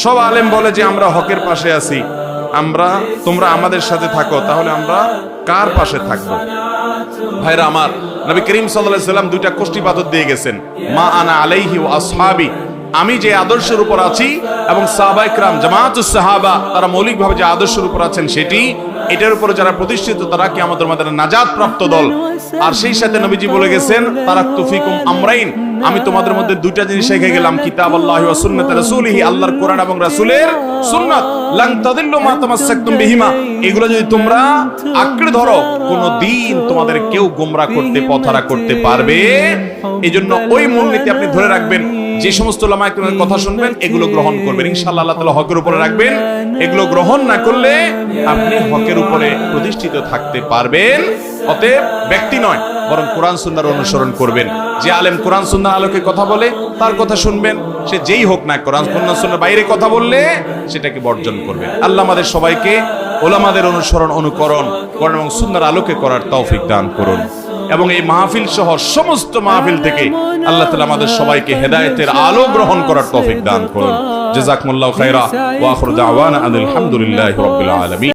সব আলেম বলে যে আমরা হকের পাশে আছি, তোমরা আমাদের সাথে থাকো, তাহলে আমরা কার পাশে থাকবো? ভাইরা আমার, নবী করিম সাল্লাল্লাহু আলাইহি সাল্লাম দুইটা কষ্টিপাথর দিয়ে গেছেন, মা আনা আলাইহি ওয়া আসহাবি, আমি যে আদর্শের উপর আছি এবং সাহাবায়ে কেরাম জামাতুস সাহাবা তারা মৌলিকভাবে যে আদর্শের উপর আছেন সেটি, এটার উপরে যারা প্রতিষ্ঠিত তারা কিয়ামতের ময়দানে নাজাত প্রাপ্ত দল। আর সেই সাথে নবীজি বলে গেছেন, তারাকতু ফিকুম আমরাইন, আমি তোমাদের মধ্যে দুইটা জিনিস রেখে গেলাম, কিতাবাল্লাহি ওয়া সুন্নাত রাসূলিহি, আল্লাহর কোরআন এবং রাসূলের সুন্নাত, লান তাদিল্লু মা তামাসসাকতুম বিহিমা, এগুলো যদি তোমরা আঁকড়ে ধরো কোনদিন তোমাদের কেউ গোমরা করতে পথহারা করতে পারবে। এইজন্য ওই মূলনীতি আপনি ধরে রাখবেন, যে সমস্ত উলামায়ে কেরামের কথা শুনবেন এগুলো গ্রহণ করবেন, ইনশাআল্লাহ আল্লাহ তাআলা হকের উপরে রাখবেন। এগুলো গ্রহণ না করলে আপনি হকের উপরে প্রতিষ্ঠিত থাকতে পারবেন। অতএব ব্যক্তি নয়, বরং কোরআন সুন্নাহর অনুসরণ করবেন। যে আলেম কোরআন সুন্নাহর আলোকে কথা বলে তার কথা শুনবেন, সে যেই হোক না, কোরআন সুন্নাহর বাইরে কথা বললে সেটাকে বর্জন করবেন। আল্লাহ আমাদের সবাইকে উলামাদের অনুসরণ অনুকরণ কোরআন এবং সুন্নাহর আলোকে করার তৌফিক দান করুন, এবং এই মাহফিল সহ সমস্ত মাহফিল থেকে আল্লাহ তাআলা আমাদের সবাইকে হেদায়েতের আলো গ্রহণ করার তৌফিক দান করুন। জাযাকুমুল্লাহু খাইরা ওয়া আখিরু দাওয়ানা আলহামদুলিল্লাহি রাব্বিল আলামিন।